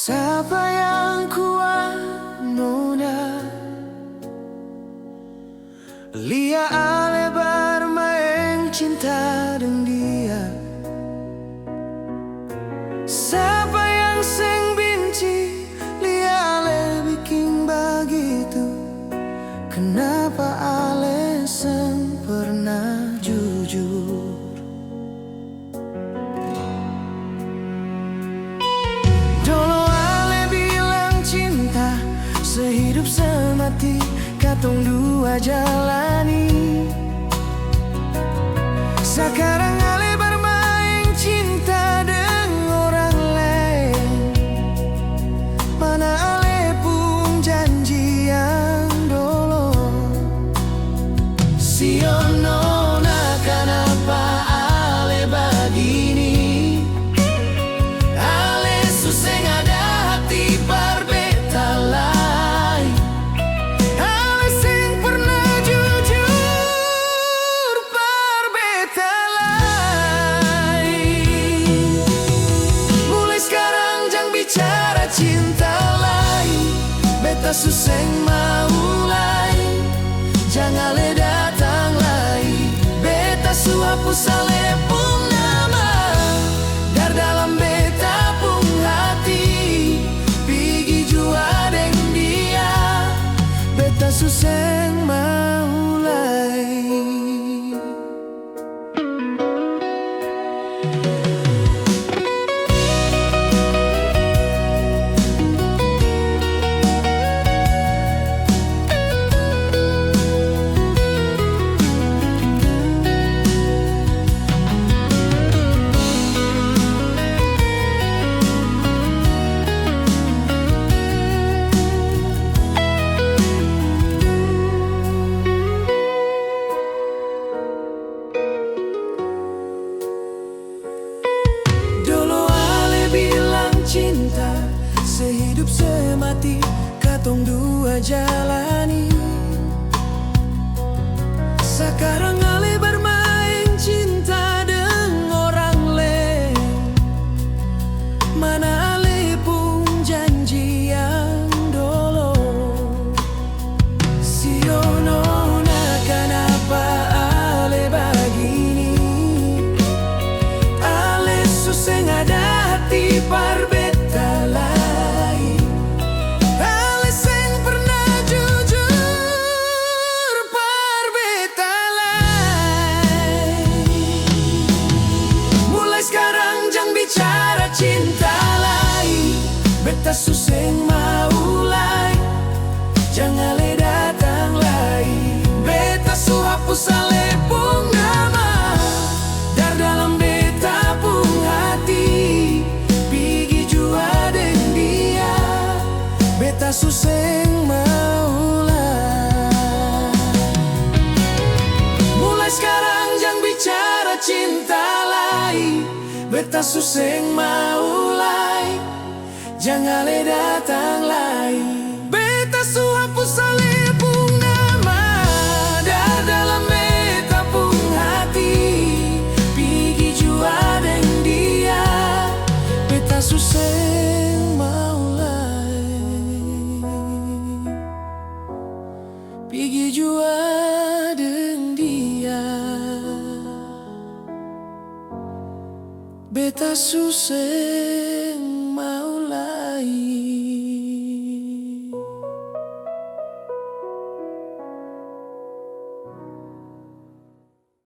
Siapa yang kuat nona Lia ale bermain cinta dengan dia. Siapa yang seng benci Lia ale bikin begitu. Kenapa ale seng pernah jujur. Dulu ale bilang cinta sehidup semati katong dua jalani. Sekarang ale bermain cinta dengan orang lain. Mana ale pun janji yang dulu. Sio nona kenapa ale begini. Ale susah ada hati berbeda lain. Ale sing pernah jujur berbeda lain. Mulai sekarang jangan bicara cinta lain. Beta susah mau lain. Jangan le datang lagi. Beta hapus ale pun nama dar dalam beta pun hati. Pigi jua deng dia. Beta susah mau lain. Cinta sehidup semati katong dua jalani. Sekarang ale bermain cinta dengan orang lain. Mana ale pun janji yang dulu. Sio nona kenapa ale begini. Ale susah ada hati berbeda. Bicara cinta lain. Beta susah mau lain. Jangan le datang lagi. Beta hapus ale pun nama dar dalam beta pun hati. Pigi jua dengan dia. Beta susah mau lain. Mulai sekarang jangan bicara cinta lain. Beta susah mau lain. Jangan le datang lagi. Beta hapus ale pun nama dar dalam beta pun hati. Pigi jua dengan dia. Beta susah mau lain. Pigi jua dengan dia. Beta susah mau